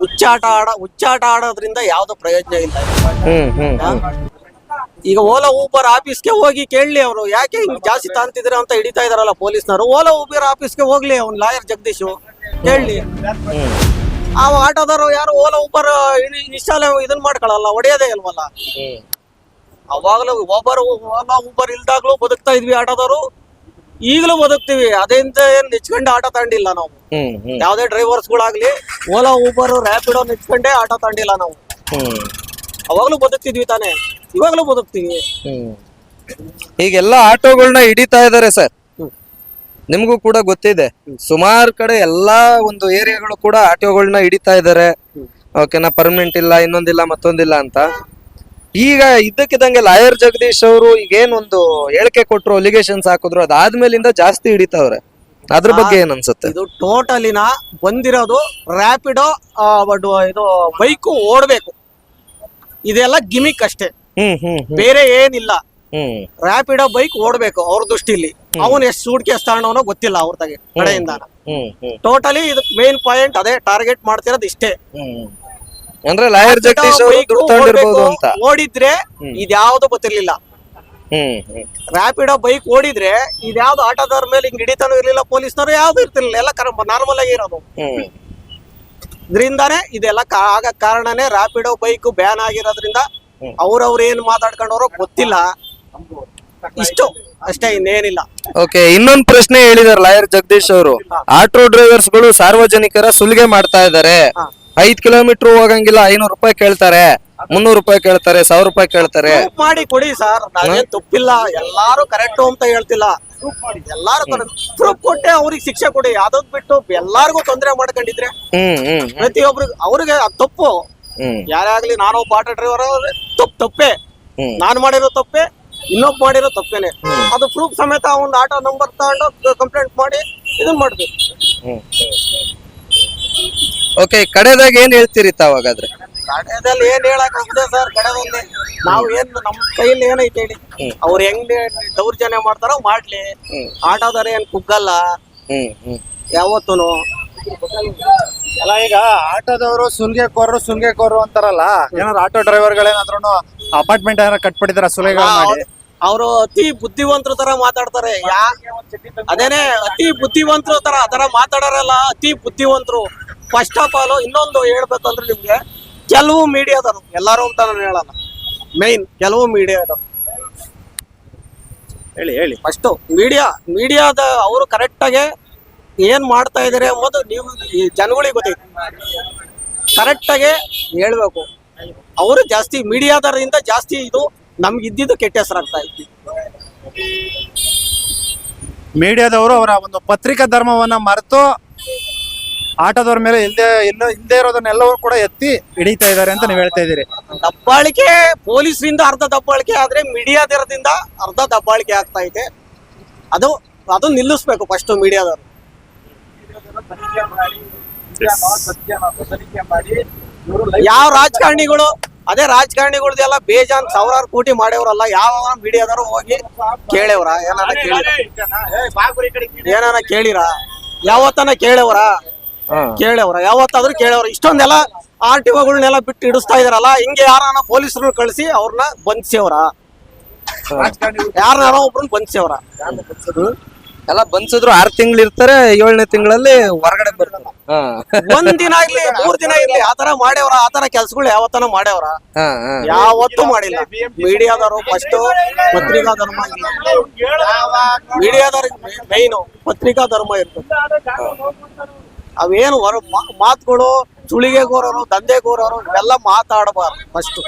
ಹುಚ್ಚಾಟ ಆಡೋದ್ರಿಂದ ಯಾವ್ದು ಪ್ರಯೋಜನ ಇಲ್ಲ. ಈಗ ಓಲಾ ಊಬರ್ ಆಫೀಸ್ಗೆ ಹೋಗಿ ಕೇಳಲಿ ಅವರು ಯಾಕೆ ಹಿಂಗ್ ಜಾಸ್ತಿ ತಾಂತಿದ್ರ ಅಂತ ಹಿಡಿತಾ ಇದಾರಲ್ಲ ಪೊಲೀಸ್ನವರು. ಓಲಾ ಊಬರ್ ಆಫೀಸ್ಗೆ ಹೋಗ್ಲಿ ಅವ್ನ್ ಲಾಯರ್ ಜಗದೀಶ್ ಕೇಳಲಿ. ಆ ಆಟೋದವರು ಯಾರು ಓಲಾ ಊಬರ್ ಇನ್ಸ್ಟಾಲ್ ಇದನ್ ಮಾಡ್ಕೊಳಲ್ಲ, ಹೊಡೆಯೋದೇ ಇಲ್ವಲ್ಲ. ಅವಾಗ್ಲೂ ಓಲಾ ಊಬರ್ ಇಲ್ದಾಗ್ಲೂ ಬದುಕ್ತಾ ಇದ್ವಿ ಆಟೋದವರು, ಈಗಲೂ ಬದುಕ್ತಿವಿ. ಅದರಿಂದ ಏನ್ ನೆಚ್ಕೊಂಡೆ ಆಟೋ ತಗೊಂಡಿಲ್ಲ ನಾವು. ಯಾವ್ದೇ ಡ್ರೈವರ್ಸ್ ಗಳಾಗ್ಲಿ ಓಲಾ ಊಬರ್ ರ್ಯಾಪಿಡೋ ನೆಚ್ಕೊಂಡೆ ಆಟೋ ತಗೊಂಡಿಲ್ಲ ನಾವು. ಅವಾಗ್ಲೂ ಬದುಕ್ತಿದ್ವಿ ತಾನೆ, ಇವಾಗ್ಲೂ ಬದುಕ್ತಿವಿ. ಈಗೆಲ್ಲ ಆಟೋಗಳನ್ನ ಹಿಡಿತಾ ಇದಾರೆ ಸರ್, ನಿಮ್ಗೂ ಕೂಡ ಗೊತ್ತಿದೆ. ಸುಮಾರು ಕಡೆ ಎಲ್ಲಾ ಒಂದು ಏರಿಯಾಗಳು ಕೂಡ ಆಟೋಗಳನ್ನ ಹಿಡಿತಾ ಇದಾರೆ. ಓಕೆನಾ, ಪರ್ಮನೆಂಟ್ ಇಲ್ಲ, ಇನ್ನೊಂದಿಲ್ಲ, ಮತ್ತೊಂದಿಲ್ಲ ಅಂತ. ಈಗ ಇದ್ದಕ್ಕಿದ್ದಂಗೆ ಲಾಯರ್ ಜಗದೀಶ್ ಅವರು ಈಗೇನೊಂದು ಹೇಳಿಕೆ ಕೊಟ್ರು, ಅಲಿಗೇಷನ್ಸ್ ಹಾಕಿದ್ರು, ಅದಾದ್ಮೇಲಿಂದ ಜಾಸ್ತಿ ಹಿಡಿತಾವ್ರೆ. ಅದ್ರ ಬಗ್ಗೆ ಏನ್ ಅನ್ಸುತ್ತೆ? ಇದು ಟೋಟಲಿನ ಬಂದಿರೋದು ರ್ಯಾಪಿಡೋ ಇದು ಬೈಕು ಓಡ್ಬೇಕು, ಇದೆಲ್ಲ ಗಿಮಿಕ್ ಅಷ್ಟೇ, ಬೇರೆ ಏನಿಲ್ಲ. ರ್ಯಾಪಿಡೋ ಬೈಕ್ ಓಡ್ಬೇಕು ಅವ್ರ ದೃಷ್ಟಿಲಿ. ಅವನ್ ಎಷ್ಟು ಸೂಟ್ ಕೇಸ್ ತಗೊಂಡವನೋ ಗೊತ್ತಿಲ್ಲ ಅವ್ರ ಕಡೆಯಿಂದ. ಟೋಟಲಿ ಇದು ಮೇನ್ ಪಾಯಿಂಟ್, ಅದೇ ಟಾರ್ಗೆಟ್ ಮಾಡ್ತಿರೋದು ಇಷ್ಟೇ. ಅಂದ್ರೆ ಲಾಯರ್ ಜಗದೀಶ್ ಅವರು ದುಡ್ಡು ತಗೊಂಡಿರ್ಬೋದು ಅಂತ. ಓಡಿದ್ರೆ ಇದ್ಯಾವ್ದು ಗೊತ್ತಿರ್ಲಿಲ್ಲ. ರ್ಯಾಪಿಡೋ ಬೈಕ್ ಓಡಿದ್ರೆ ಇದ್ಯಾವ್ದು ಆಟೋದವ್ರ ಮೇಲೆ ಹಿಂಗ್ ಹಿಡಿತಾನು ಇರ್ಲಿಲ್ಲ, ಪೊಲೀಸ್ನವರು ಯಾವ್ದು ಇರ್ತಿರ್ಲಿಲ್ಲ, ಎಲ್ಲ ನಾರ್ಮಲ್ ಆಗಿ ಇರೋದು. ಇದರಿಂದಾನೇ ಇದೆಲ್ಲ ಆಗ ಕಾರಣನೇ ರ್ಯಾಪಿಡೋ ಬೈಕ್ ಬ್ಯಾನ್ ಆಗಿರೋದ್ರಿಂದ. ಅವ್ರವ್ರ ಏನ್ ಮಾತಾಡ್ಕೊಂಡವ್ರೋ ಗೊತ್ತಿಲ್ಲ, ಇಷ್ಟು ಅಷ್ಟೇ, ಇನ್ನೇನಿಲ್ಲ. ಓಕೆ, ಇನ್ನೊಂದು ಪ್ರಶ್ನೆ ಹೇಳಿದಾರೆ ಲಾಯರ್ ಜಗದೀಶ್ ಅವರು. ಆಟೋ ಡ್ರೈವರ್ಸ್ ಗಳು ಸಾರ್ವಜನಿಕರ ಸುಲಿಗೆ ಮಾಡ್ತಾ ಇದಾರೆ. 5 ಕಿಲೋಮೀಟರ್ ಹೋಗಂಗಿಲ್ಲ, 500 ರೂಪಾಯಿ ಕೇಳ್ತಾರೆ, 300 ರೂಪಾಯಿ ಕೇಳ್ತಾರೆ, 1000 ರೂಪಾಯಿ ಕೇಳ್ತಾರೆ. ಮಾಡಿ ಕೊಡಿ ಸರ್, ನಾವೇನ್ ತಪ್ಪಿಲ್ಲ. ಎಲ್ಲಾರು ಕರೆಕ್ಟ್ ಅಂತ ಹೇಳ್ತಿಲ್ಲ, ಎಲ್ಲಾರು ಪ್ರೂಫ್ ಕೊಟ್ಟೆ ಅವ್ರಿಗೆ ಶಿಕ್ಷೆ ಕೊಡಿ. ಯಾವ್ದದ್ ಬಿಟ್ಟು ಎಲ್ಲಾರ್ಗು ತೊಂದರೆ ಮಾಡ್ಕೊಂಡಿದ್ರೆ ಪ್ರತಿಯೊಬ್ರು ಅವ್ರಿಗೆ ತಪ್ಪು. ಯಾರೇ ಆಗ್ಲಿ, ನಾನೊಬ್ಬ ಆಟೋ ಡ್ರೈವರ್ ತಪ್ಪೇ, ನಾನ್ ಮಾಡಿರೋ ತಪ್ಪೆ, ಇನ್ನೊಬ್ಬ ಮಾಡಿರೋ ತಪ್ಪೇನೆ. ಅದು ಪ್ರೂಫ್ ಸಮೇತ ಒಂದು ಆಟೋ ನಂಬರ್ ತಗೊಂಡು ಕಂಪ್ಲೇಂಟ್ ಮಾಡಿ ಇದನ್ ಮಾಡ್ಬೇಕು. ಓಕೆ, ಕಡೆದಾಗ ಏನ್ ಹೇಳ್ತೀರಿ ತಾವಾಗಾದ್ರೆ? ಕಡೆದಲ್ಲಿ ಏನ್ ಹೇಳಕ್ ಹೋಗಿದೆ ಸರ್, ಕಡೆದಲ್ಲಿ ನಾವ್ ಏನ್ ನಮ್ ಕೈಲಿ ಏನೈತೆ ಹೇಳಿ. ಅವ್ರು ಹೆಂಗ್ ದೌರ್ಜನ್ಯ ಮಾಡ್ತಾರೋ ಮಾಡ್ಲಿ, ಆಟೋದಾರ ಏನ್ ಕುಗ್ಗಲ್ಲ ಯಾವತ್ತೂನು. ಅಲ್ಲ, ಈಗ ಆಟೋದವರು ಸುಲ್ಗೆಕೋರು ಅಂತಾರಲ್ಲ, ಏನಾದ್ರು ಆಟೋ ಡ್ರೈವರ್ ಗಳೇನಾದ್ರು ಅಪಾರ್ಟ್ಮೆಂಟ್ ಏನಾರ ಕಟ್ಬಿಟ್ಟಿದಾರ ಸುಲಿಗೆ ಮಾಡಿ? ಅವರು ಅತಿ ಬುದ್ಧಿವಂತರ ತರ ಮಾತಾಡ್ತಾರೆ. ಅದೇನೆ ಅತಿ ಬುದ್ಧಿವಂತರ ತರ ಆತರ ಮಾತಾಡೋರಲ್ಲ, ಅತಿ ಬುದ್ಧಿವಂತರು. ಫಸ್ಟ್ ಆಫ್ ಆಲ್ ಇನ್ನೊಂದು ಹೇಳ್ಬೇಕಂದ್ರೆ ನಿಮ್ಗೆ, ಕೆಲವು ಮೀಡಿಯಾದವರು, ಎಲ್ಲಾರು ಅಂತ ನಾನು ಹೇಳಲ್ಲ, ಮೈನ್ ಕೆಲವು ಮೀಡಿಯಾದವರು ಹೇಳಿ ಫಸ್ಟ್ ಮೀಡಿಯಾದ ಅವರು ಕರೆಕ್ಟ್ ಆಗಿ ಏನ್ ಮಾಡ್ತಾ ಇದಾರೆ ಎಂಬುದು ನೀವು ಈ ಜನಗಳಿಗೆ ಗೊತ್ತೈತಿ. ಕರೆಕ್ಟ್ ಆಗಿ ಹೇಳ್ಬೇಕು. ಅವರು ಜಾಸ್ತಿ ಮೀಡಿಯಾದರಿಂದ ಜಾಸ್ತಿ ಇದು ನಮ್ಗೆ ಇದ್ದಿದ್ದು ಕೆಟ್ಟ ಹೆಸರಾಗ್ತಾ ಇತ್ತು. ಮೀಡಿಯಾದವರು ಅವರ ಒಂದು ಪತ್ರಿಕಾ ಧರ್ಮವನ್ನ ಮರೆತು ಆಟೋದವ್ರ ಮೇಲೆ ಇಲ್ಲದೆ ಇರೋದನ್ನೆಲ್ಲವೂ ಕೂಡ ಎತ್ತಿ ಹಿಡಿತಾ ಇದಾರೆ ಅಂತ ನೀವು ಹೇಳ್ತಾ ಇದ್ದೀರಿ. ದಬ್ಬಾಳಿಕೆ ಪೊಲೀಸರಿಂದ ಅರ್ಧ ದಬ್ಬಾಳಿಕೆ ಆದ್ರೆ ಮೀಡಿಯಾದರದಿಂದ ಅರ್ಧ ದಬ್ಬಾಳಿಕೆ ಆಗ್ತಾ ಇದೆ. ಅದು ನಿಲ್ಲಿಸ್ಬೇಕು ಫಸ್ಟ್ ಮೀಡಿಯಾದವರು. ಯಾವ ರಾಜಕಾರಣಿಗಳು, ಅದೇ ರಾಜಕಾರಣಿಗಳ್ದೆಲ್ಲ ಬೇಜಾನ್ ಸಾವಿರಾರು ಕೋಟಿ ಮಾಡ್ಯವ್ರಲ್ಲ, ಯಾವ ಮೀಡಿಯಾದವರು ಹೋಗಿ ಕೇಳವ್ರ? ಏನಾನ ಕೇಳಿರ? ಯಾವತ್ತನ ಕೇಳವ್ರ? ಯಾವತ್ತಾದ್ರೂ ಕೇಳವ್ರ? ಇಷ್ಟೊಂದೆಲ್ಲ RTOಗಳನ್ನೆಲ್ಲ ಬಿಟ್ಟು ಹಿಡಿಸ್ತಾ ಇದಾರಲ್ಲ, ಹಿಂಗೆ ಯಾರನ್ನ ಪೊಲೀಸರು ಕಳಿಸಿ ಅವ್ರನ್ನ ಬಂಧಿಸ್ಯವ್ರ? ಯಾರನ್ನಾರ ಒಬ್ರನ್ನ ಬಂಧಿಸ್ಯವ್ರ? ಎಲ್ಲ ಬಂಧಿಸಿದ್ರು 6 ತಿಂಗಳು ಇರ್ತಾರೆ, 7ನೇ ತಿಂಗಳಲ್ಲಿ ಹೊರಗಡೆ ಬರ್ತಾರೆ. 1 ದಿನ ಇರ್ಲಿ, 3 ದಿನ ಇರ್ಲಿ, ಆತರ ಮಾಡ್ಯವ್ರ? ಆತರ ಕೆಲ್ಸಗಳು ಯಾವತ್ತನ ಮಾಡ್ಯವ್ರ? ಯಾವತ್ತೂ ಮಾಡಿಲ್ಲ. ಮೀಡಿಯಾದವರು ಫಸ್ಟ್ ಪತ್ರಿಕಾ ಧರ್ಮ, ಮೀಡಿಯಾದವ್ರಿಗೆ ಮೈನು ಪತ್ರಿಕಾ ಧರ್ಮ ಇರ್ತದೆ. ಅವೇನು ಮಾತುಗಳು ಸುಳಿಗೆಗೋರರು, ದಂಧೆಗೋರರು ಇವೆಲ್ಲ ಮಾತಾಡಬಾರ್ದು. ಫಸ್ಟ್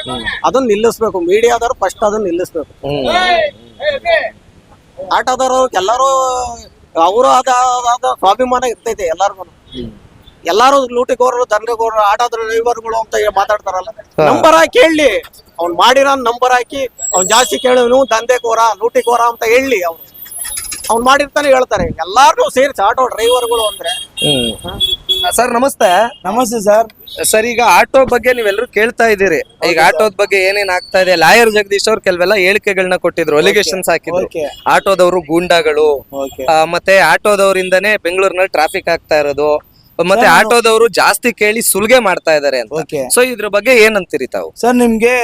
ಅದನ್ನ ನಿಲ್ಲಿಸ್ಬೇಕು ಮೀಡಿಯಾದವ್ರು, ಫಸ್ಟ್ ಅದನ್ನ ನಿಲ್ಲಿಸ್ಬೇಕು. ಆಟೋದವ್ರು ಎಲ್ಲರೂ ಅವರು ಅದ ಸ್ವಾಭಿಮಾನ ಇರ್ತೈತೆ ಎಲ್ಲಾರ್ಗು. ಎಲ್ಲಾರು ಲೂಟಿಗೋರರು, ದಂಧೆಗೋರರು, ಆಟೋ ಡ್ರೈವರ್ಗಳು ಅಂತ ಮಾತಾಡ್ತಾರಲ್ಲ, ನಂಬರ್ ಹಾಕಿ ಕೇಳಲಿ. ಅವ್ನ್ ಮಾಡಿರೋ ನಂಬರ್ ಹಾಕಿ ಅವ್ನ್ ಜಾಸ್ತಿ ಕೇಳಿ ದಂಧೆಗೋರ, ಲೂಟಿಗೋರ ಅಂತ ಹೇಳಿ. ಅವ್ನ್ ಮಾಡಿರ್ತಾನೆ ಹೇಳ್ತಾರೆ. ಎಲ್ಲಾರು ಸೇರಿಸಿ ಆಟೋ ಡ್ರೈವರ್ಗಳು ಅಂದ್ರೆ. ಸರ್ ನಮಸ್ತೆ. ನಮಸ್ತೆ ಸರ್. ಸರ್, ಈಗ ಆಟೋ ಬಗ್ಗೆ ನೀವೆಲ್ಲರೂ ಕೇಳ್ತಾ ಇದ್ದೀರಿ. ಈಗ ಆಟೋದ ಬಗ್ಗೆ ಏನೇನ್ ಆಗ್ತಾ ಇದೆ, ಲಾಯರ್ ಜಗದೀಶ್ ಅವ್ರು ಕೆಲವೆಲ್ಲ ಹೇಳಿಕೆಗಳನ್ನ ಕೊಟ್ಟಿದ್ರು, ಅಲಿಗೇಷನ್ಸ್ ಹಾಕಿದ್ರು. ಆಟೋದವರು ಗೂಂಡಾಗಳು, ಮತ್ತೆ ಆಟೋದವರಿಂದನೇ ಬೆಂಗಳೂರಿನಲ್ಲಿ ಟ್ರಾಫಿಕ್ ಆಗ್ತಾ ಇರೋದು, ಮತ್ತೆ ಆಟೋದವರು ಜಾಸ್ತಿ ಕೇಳಿ ಸುಲಿಗೆ ಮಾಡ್ತಾ ಇದಾರೆ ಅಂತ. ಓಕೆ ಸೊ ಇದ್ರ ಬಗ್ಗೆ ಏನಂತೀರಿ ತಾವು? ಸರ್, ನಿಮ್ಗೆ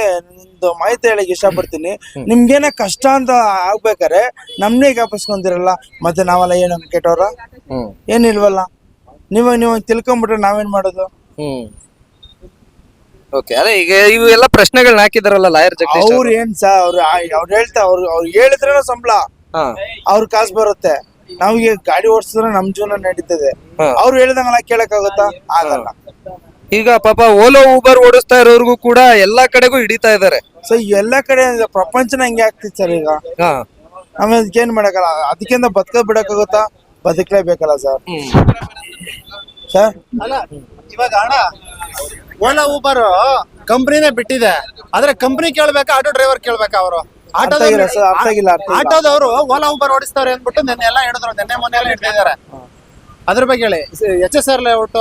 ಒಂದು ಮಾಹಿತಿ ಹೇಳಕ್ ಇಷ್ಟಪಡ್ತೀನಿ. ನಿಮ್ಗೇನ ಕಷ್ಟ ಅಂತ ಆಗ್ಬೇಕಾರೆ ನಮ್ನೇ ಜ್ಞಾಪಿಸ್ಕೊಂತಿರಲ್ಲ, ಮತ್ತೆ ನಾವೆಲ್ಲ ಏನು ಕೆಟ್ಟವ್ರ ಏನಿಲ್ವಲ್ಲ. ನೀವು ತಿಳ್ಕೊಂಬಿಟ್ರೆ ನಾವೇನ್ ಮಾಡೋದು? ಓಕೆ, ಅದೇ ಈಗ ಇವೆಲ್ಲ ಪ್ರಶ್ನೆಗಳನ್ನ ಹಾಕಿದಾರಲ್ಲ ಲಾಯರ್ ಜಗದೀಶ್ ಅವ್ರು ಏನ್ ಸರ್, ಅವ್ರು ಹೇಳ್ತಾ ಅವ್ರು ಹೇಳಿದ್ರೆ ಸಂಬಳ, ಅವ್ರ ಕಾಸು ಬರುತ್ತೆ. ನಾವಿಗೆ ಗಾಡಿ ಓಡಿಸಿದ್ರೆ ನಮ್ ಜೀವನ ನಡೀತದೆ. ಅವ್ರು ಹೇಳಿದಂಗಲ್ಲ ಕೇಳಕ್ಕಾಗುತ್ತಾ? ಆಗಲ್ಲ. ಈಗ ಪಾಪ ಓಲೋ ಊಬರ್ ಓಡಿಸ್ತಾ ಇರೋರ್ಗು ಕೂಡ ಎಲ್ಲಾ ಕಡೆಗೂ ಹಿಡಿತಾ ಇದಾರೆ. ಸೊ ಎಲ್ಲಾ ಕಡೆ ಪ್ರಪಂಚನ ಹಂಗೆ ಆಗ್ತಿತ್ತು ಸರ್ ಈಗ. ಆಮೇಲೆ ಅದಕ್ಕೇನ್ ಮಾಡಕ್ಕಲ್ಲ, ಅದಕ್ಕಿಂತ ಬದುಕೋದ್ ಬಿಡಕ್ಕಾಗುತ್ತಾ? ಬದುಕಲೇಬೇಕಲ್ಲ ಸರ್. ಸರ್ ಅಲ್ಲ, ಇವಾಗ ಅಣ್ಣ ಓಲಾ ಊಬರ್ ಕಂಪ್ನಿನೇ ಬಿಟ್ಟಿದೆ, ಆದ್ರೆ ಕಂಪ್ನಿ ಕೇಳ್ಬೇಕಾ ಆಟೋ ಡ್ರೈವರ್ ಕೇಳ್ಬೇಕಾ? ಅವರು ಅರ್ಥ ಆಗಿಲ್ಲ ಸರ್, ಅರ್ಥ ಆಗಿಲ್ಲ. ಆಟೋದವರು ಓಲಾ ಊಬರ್ ಓಡಿಸ್ತಾರೆ ಅಂದ್ಬಿಟ್ಟು ನೆನ್ನೆ ಎಲ್ಲ ಹೇಳಿದ್ರು, ನೆನ್ನೆ ಮೊನ್ನೆ ಎಲ್ಲ ಇಟ್ಟಿದ್ದಾರೆ. ಅದ್ರ ಬಗ್ಗೆ ಹೇಳಿ. HSR ಲೇಔಟ್,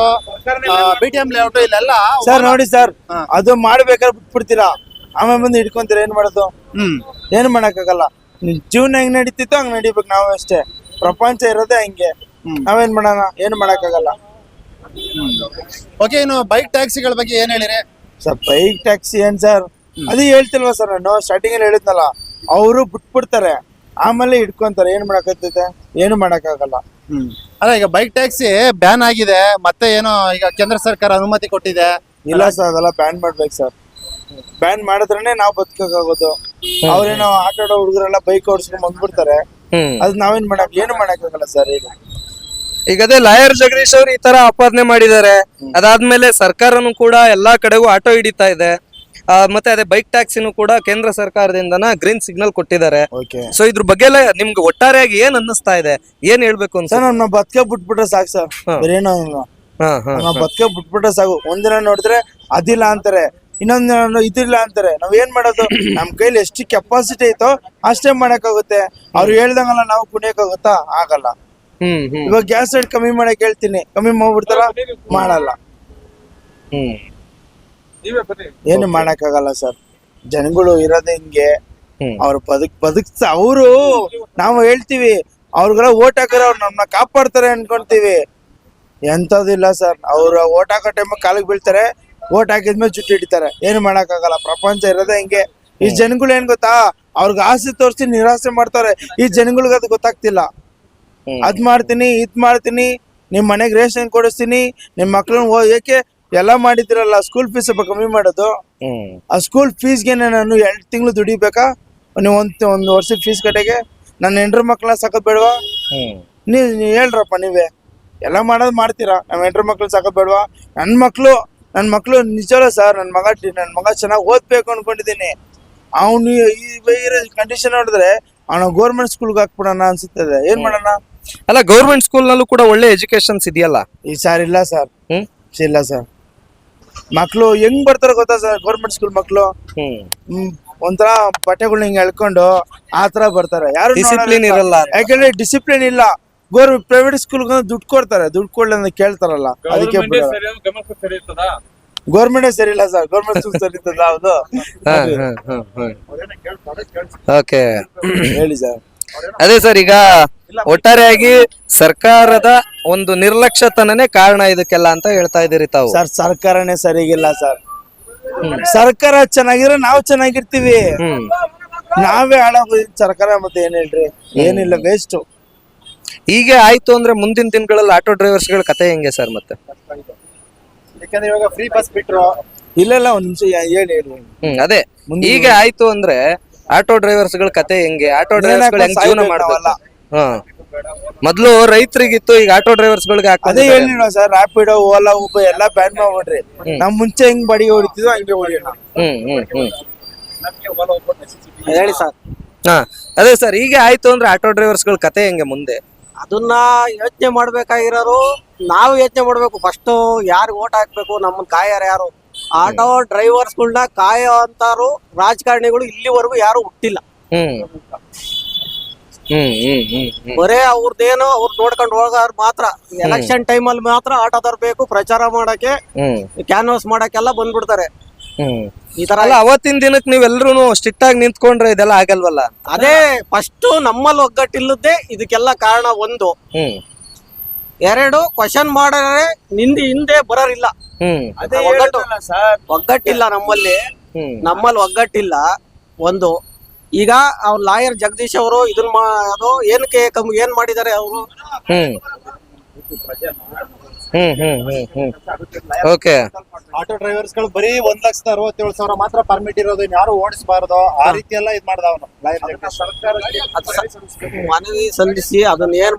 BTM ಲೇಔಟ್ ಇಲ್ಲೆಲ್ಲ ಸರ್ ನೋಡಿ ಸರ್, ಅದು ಮಾಡ್ಬೇಕಾದ್ರೆ ಬಿಟ್ಬಿಡ್ತೀರಾ, ಆಮೇಲೆ ಬಂದು ಹಿಡ್ಕೊಂತೀರ. ಏನ್ ಮಾಡೋದು? ಏನ್ ಮಾಡಕ್ಕಾಗಲ್ಲ. ಜೀವನ ಹೆಂಗ್ ನಡೀತಿತ್ತು ಹಂಗ್ ನಡಿಬೇಕು ನಾವು ಅಷ್ಟೇ. ಪ್ರಪಂಚ ಇರೋದೇ ಹಂಗೆ, ನಾವೇನ್ ಮಾಡೋಣ? ಏನ್ ಮಾಡಕ್ಕಾಗಲ್ಲ. ಓಕೆ, ಇನ್ನು ಬೈಕ್ ಟ್ಯಾಕ್ಸಿಗಳ ಬಗ್ಗೆ ಏನ್ ಹೇಳಿರಿ ಸರ್? ಬೈಕ್ ಟ್ಯಾಕ್ಸಿ ಏನ್ ಸರ್, ಅದೇ ಹೇಳ್ತಿಲ್ವಾ ಸರ್, ನಾನು ಸ್ಟಾರ್ಟಿಂಗ್ ಅಲ್ಲಿ ಹೇಳಿದ್ನಲ್ಲ, ಅವರು ಬಿಟ್ಬಿಡ್ತಾರೆ, ಆಮೇಲೆ ಹಿಡ್ಕೊಂತಾರೆ. ಏನ್ ಮಾಡಕ್ಕಾಗ್ತೈತೆ? ಏನು ಮಾಡಕ್ಕಾಗಲ್ಲ. ಅಲ್ಲ, ಈಗ ಬೈಕ್ ಟ್ಯಾಕ್ಸಿ ಬ್ಯಾನ್ ಆಗಿದೆ, ಮತ್ತೆ ಏನೋ ಈಗ ಕೇಂದ್ರ ಸರ್ಕಾರ ಅನುಮತಿ ಕೊಟ್ಟಿದೆ. ಇಲ್ಲ ಸರ್, ಅದೆಲ್ಲ ಬ್ಯಾನ್ ಮಾಡ್ಬೇಕು ಸರ್. ಬ್ಯಾನ್ ಮಾಡಿದ್ರೇನೆ ನಾವು ಬದುಕಾಗೋದು. ಅವ್ರೇನೋ ಆಟ ಆಡೋ ಹುಡುಗರೆಲ್ಲ ಬೈಕ್ ಓಡಿಸ್ಕೊಂಡ್ ಬಂದ್ಬಿಡ್ತಾರೆ, ಅದ್ ನಾವೇನ್ ಏನು ಮಾಡಕ್ಕಾಗಲ್ಲ ಸರ್. ಈಗ ಅದೇ ಲಾಯರ್ ಜಗದೀಶ್ ಅವ್ರು ಈ ತರ ಆಪಾದನೆ ಮಾಡಿದ್ದಾರೆ. ಅದಾದ್ಮೇಲೆ ಸರ್ಕಾರನು ಕೂಡ ಎಲ್ಲಾ ಕಡೆಗೂ ಆಟೋ ಹಿಡಿತಾ ಇದೆ. ಮತ್ತೆ ಅದೇ ಬೈಕ್ ಟ್ಯಾಕ್ಸಿನೂ ಕೂಡ ಕೇಂದ್ರ ಸರ್ಕಾರದಿಂದನ ಗ್ರೀನ್ ಸಿಗ್ನಲ್ ಕೊಟ್ಟಿದ್ದಾರೆ. ಸೊ ಇದ್ರ ಬಗ್ಗೆ ಎಲ್ಲ ನಿಮ್ಗೆ ಒಟ್ಟಾರೆಯಾಗಿ ಏನ್ ಅನ್ನಿಸ್ತಾ ಇದೆ? ಏನ್ ಹೇಳ್ಬೇಕು ಅಂತ? ಸರ್, ನಮ್ಮ ಬದುಕ ಬಿಟ್ಬಿಟ್ರೆ ಸಾಕು ಸರ್, ಬೇರೇನೋ ನಮ್ಮ ಬದುಕ ಬಿಟ್ಬಿಟ್ರೆ ಸಾಕು. ಒಂದಿನ ನೋಡಿದ್ರೆ ಅದಿಲ್ಲ ಅಂತಾರೆ, ಇನ್ನೊಂದ್ ಇದಿಲ್ಲ ಅಂತಾರೆ. ನಾವ್ ಏನ್ ಮಾಡೋದು? ನಮ್ ಕೈಲಿ ಎಷ್ಟು ಕೆಪಾಸಿಟಿ ಐತೋ ಅಷ್ಟೇ ಮಾಡಕ್ಕಾಗುತ್ತೆ. ಅವ್ರು ಹೇಳ್ದಂಗಲ್ಲ ನಾವು ಕುಣಿಯಕ್ಕಾಗುತ್ತಾ? ಆಗಲ್ಲ. ಇವಾಗ ಗ್ಯಾಸ್ ರೇಟ್ ಕಮ್ಮಿ ಮಾಡಕ್ ಹೇಳ್ತೀನಿ, ಕಮ್ಮಿ ಮಾಡ್ಬಿಡ್ತಾರ? ಮಾಡಲ್ಲ. ಏನು ಮಾಡಕ್ಕಾಗಲ್ಲ ಸರ್. ಜನಗಳು ಇರೋದೇ ಹಿಂಗೆ. ಅವ್ರ ಬದುಕ್ಸ ಅವರು, ನಾವು ಹೇಳ್ತೀವಿ ಅವ್ರಿಗೆಲ್ಲ ಓಟ್ ಹಾಕಿದ್ರೆ ಅವ್ರು ನಮ್ಮನ್ನ ಕಾಪಾಡ್ತಾರೆ ಅನ್ಕೊಂತೀವಿ. ಎಂತದಿಲ್ಲ ಸರ್. ಅವ್ರ ಓಟ್ ಹಾಕೋ ಟೈಮ್ ಕಾಲಿಗೆ ಬೀಳ್ತಾರೆ, ಓಟ್ ಹಾಕಿದ್ಮೇಲೆ ಜುಟ್ಟು ಹಿಡಿತಾರೆ. ಏನು ಮಾಡಕ್ಕಾಗಲ್ಲ. ಪ್ರಪಂಚ ಇರೋದೇ ಹಿಂಗೆ. ಈ ಜನಗಳು ಏನ್ ಗೊತ್ತಾ, ಅವ್ರಿಗೆ ಆಸೆ ತೋರಿಸಿ ನಿರಾಸೆ ಮಾಡ್ತಾರೆ. ಈ ಜನಗಳಿಗೆ ಅದು ಗೊತ್ತಾಗ್ತಿಲ್ಲ. ಅದ್ ಮಾಡ್ತೀನಿ, ಇದ್ ಮಾಡ್ತೀನಿ, ನಿಮ್ ಮನೆಗ್ ರೇಷನ್ ಕೊಡಿಸ್ತೀನಿ, ನಿಮ್ ಮಕ್ಳನ್ನ ಏಕೆ ಎಲ್ಲ ಮಾಡಿದಿರಲ್ಲ, ಸ್ಕೂಲ್ ಫೀಸ್ ಸ್ವಲ್ಪ ಕಮ್ಮಿ ಮಾಡೋದು. ಆ ಸ್ಕೂಲ್ ಫೀಸ್ಗೆ ನಾನು 2 ತಿಂಗಳು ದುಡಿಬೇಕಾ? ನೀವು ಒಂದು ವರ್ಷದ ಫೀಸ್ ಕಡೆಗೆ ನನ್ನ ಹೆಂಡ್ರ ಮಕ್ಳನ್ನ ಸಾಕೋದ್ ಬೇಡವಾ? ನೀವ್ ಹೇಳ್ರಪ್ಪ, ನೀವೇ ಎಲ್ಲ ಮಾಡೋದು ಮಾಡ್ತೀರಾ. ನಮ್ಮ ಹೆಂಡ್ರ ಮಕ್ಳು ಸಾಕೋದ್ ಬೇಡವಾ? ನನ್ನ ಮಕ್ಳು ನಿಜವಲ್ಲ ಸರ್. ನನ್ನ ಮಗ ಚೆನ್ನಾಗಿ ಓದ್ಬೇಕು ಅನ್ಕೊಂಡಿದ್ದೀನಿ. ಅವ್ನು ಈ ಕಂಡೀಷನ್ ನೋಡಿದ್ರೆ ಅವನ ಗೌರ್ಮೆಂಟ್ ಸ್ಕೂಲ್ಗೆ ಹಾಕ್ಬಿಡೋಣ ಅನ್ಸುತ್ತದೆ. ಏನ್ ಮಾಡೋಣ? ಅಲ್ಲ, ಗೌರ್ಮೆಂಟ್ ಸ್ಕೂಲ್ ನಲ್ಲೂ ಕೂಡ ಒಳ್ಳೆ ಎಜುಕೇಶನ್ಸ್ ಇದೆಯಲ್ಲ. ಈ ಸಾರ್ ಇಲ್ಲ ಸರ್. ಇಲ್ಲ ಸರ್. ಮಕ್ಳು ಹೆಂಗ್ ಬರ್ತಾರ ಗೊತ್ತಾ ಸರ್? ಗೌರ್ಮೆಂಟ್ ಸ್ಕೂಲ್ ಮಕ್ಳು ಒಂಥರ ಬಟ್ಟೆಗಳನ್ನ ಹಿಂಗ್ ಎಳ್ಕೊಂಡು ಆತರ ಬರ್ತಾರೆ. ಯಾರು ಡಿಸಿಪ್ಲಿನ್ ಇರಲ್ಲ. ಯಾಕಂದ್ರೆ ಡಿಸಿಪ್ಲಿನ್ ಇಲ್ಲ. ಪ್ರೈವೇಟ್ ಸ್ಕೂಲ್ ದುಡ್ಡು ಕೊಡ್ತಾರೆ, ದುಡ್ಡು ಕೊಡ್ಲಿ ಅಂತ ಕೇಳ್ತಾರಲ್ಲ, ಅದಕ್ಕೆ ಗೌರ್ಮೆಂಟ್ ಸರಿ ಇಲ್ಲ ಸರ್. ಗೌರ್ಮೆಂಟ್ ಸ್ಕೂಲ್ ಸರಿ ಇರ್ತದ? ಹೌದು. ಓಕೆ, ಹೇಳಿ ಸರ್. ಅದೇ ಸರ್, ಈಗ ಒಟ್ಟಾರೆಯಾಗಿ ಸರ್ಕಾರದ ಒಂದು ನಿರ್ಲಕ್ಷ್ಯತನನೇ ಕಾರಣ ಇದಕ್ಕೆಲ್ಲ ಅಂತ ಹೇಳ್ತಾ ಇದೀರಿ ತಾವು. ಸರ್, ಸರ್ಕಾರನೇ ಸರಿಗಿಲ್ಲ ಸರ್. ಸರ್ಕಾರ ಚೆನ್ನಾಗಿದ್ರೆ ನಾವು ಚೆನ್ನಾಗಿರ್ತೀವಿ. ನಾವೇ ಹಾಳಾಗೋದು ಸರ್ಕಾರ. ಮತ್ತೆ ಏನ್ ಹೇಳ್ರಿ? ಏನಿಲ್ಲ, ವೇಸ್ಟ್. ಹೀಗೆ ಆಯ್ತು ಅಂದ್ರೆ ಮುಂದಿನ ದಿನಗಳಲ್ಲಿ ಆಟೋ ಡ್ರೈವರ್ಸ್ ಗಳ ಕತೆ ಹೆಂಗೆ ಸರ್? ಮತ್ತೆ ಯಾಕಂದ್ರೆ ಇವಾಗ ಫ್ರೀ ಬಸ್ ಬಿಟ್ರು. ಇಲ್ಲ, ಒಂದ್ ನಿಮಿಷ ಹೇಳಿ. ಅದೇ ಹೀಗೆ ಆಯ್ತು ಅಂದ್ರೆ ಆಟೋ ಡ್ರೈವರ್ಸ್ ಗಳ ಕತೆ ಹೆಂಗೆ? ಆಟೋ ಡ್ರೈವರ್ಸ್ ಗಳು ಹೆಂಗ್ ಜೀವನ ಮಾಡ್ತಾವಲ್ಲ? ಮೊದ್ಲು ರೈತರಿಗಿತ್ತು, ಈಗ ಆಟೋ ಡ್ರೈವರ್ಸ್ ಗಳಿಗೆ ಅದೇ ಹೇಳಿಲ್ಲ ಸರ್. ರ್ಯಾಪಿಡೋ, ಓಲಾ, ಊಬರ್ ಎಲ್ಲ ಬ್ಯಾನ್ ಮಾಡ್ಬಿಡ್ರಿ. ನಮ್ ಮುಂಚೆ ಹೆಂಗ್ ಬಾಡಿಗೆ ಹೊಡಿತಿದ್ವು ಹಂಗೆ ಹೊಡಿಯೋಣ. ಹೇಳಿ ಸರ್. ಅದೇ ಸರ್, ಹೀಗೆ ಆಯ್ತು ಅಂದ್ರೆ ಆಟೋ ಡ್ರೈವರ್ಸ್ ಗಳ ಕತೆ ಹೆಂಗೆ ಮುಂದೆ? ಅದನ್ನ ಯೋಚನೆ ಮಾಡ್ಬೇಕಾಗಿರೋರು ನಾವು ಯೋಚನೆ ಮಾಡ್ಬೇಕು. ಫಸ್ಟ್ ಯಾರು ಓಟ್ ಹಾಕ್ಬೇಕು, ನಮ್ಮನ್ನ ಕಾಯರ್ ಯಾರು? ಆಟೋ ಡ್ರೈವರ್ಸ್ಗಳನ್ನ ಕಾಯೋ ಅಂತಾರು ರಾಜಕಾರಣಿಗಳು ಇಲ್ಲಿವರೆಗೂ ಯಾರು ಹುಟ್ಟಿಲ್ಲ. ಬರೇ ಅವ್ರದ್ದೇನೋ ಅವ್ರು ನೋಡ್ಕೊಂಡು ಹೋಗೋರ್ ಮಾತ್ರ. ಎಲೆಕ್ಷನ್ ಟೈಮ್ ಅಲ್ಲಿ ಮಾತ್ರ ಆಟೋದವ್ರು ಬೇಕು ಪ್ರಚಾರ ಮಾಡಕ್ಕೆ, ಕ್ಯಾನ್ವಾಸ್ ಮಾಡಕ್ಕೆಲ್ಲ ಬಂದ್ಬಿಡ್ತಾರೆ. ಈ ತರ ಅವತ್ತಿನ ದಿನಕ್ಕೆ ನೀವೆಲ್ರೂ ಸ್ಟ್ರಿಕ್ಟ್ ಆಗಿ ನಿಂತ್ಕೊಂಡ್ರೆ ಇದೆಲ್ಲ ಆಗಲ್ವಲ್ಲ? ಅದೇ ಫಸ್ಟ್ ನಮ್ಮಲ್ಲಿ ಒಗ್ಗಟ್ಟಿಲ್ಲದೆ ಇದಕ್ಕೆಲ್ಲ ಕಾರಣ. ಒಂದು ಎರಡು ಕ್ವಶನ್ ಮಾಡಿದ್ರೆ ಹಿಂದೆ ಬರೋರಿಲ್ಲ. ಅದೇ ಒಗ್ಗಟ್ಟು ಹೇಳಿದ್ನಲ್ಲ ಸರ್. ಒಗ್ಗಟ್ಟಿಲ್ಲ ನಮ್ಮಲ್ಲಿ ಒಗ್ಗಟ್ಟಿಲ್ಲ. ಒಂದು ಈಗ ಅವ್ರ ಲಾಯರ್ ಜಗದೀಶ್ ಅವರು ಇದನ್ನ ಅದು ಏನಕ್ಕೆ ಏನ್ ಮಾಡಿದ್ದಾರೆ ಅವರು? ಓಕೆ. ಆಟೋ ಡ್ರೈವರ್ಸ್ ಗಳು ಬರೀ 1,67,000 ಮಾತ್ರ ಪರ್ಮಿಟ್ ಇರೋದು, ಯಾರು ಓಡಿಸಬಾರದು ಆ ರೀತಿ ಎಲ್ಲ ಇದ್ ಮಾಡ್ದ ಅವನು. ಮನವಿ ಸಲ್ಲಿಸಿ ಅದನ್ನ ಏನ್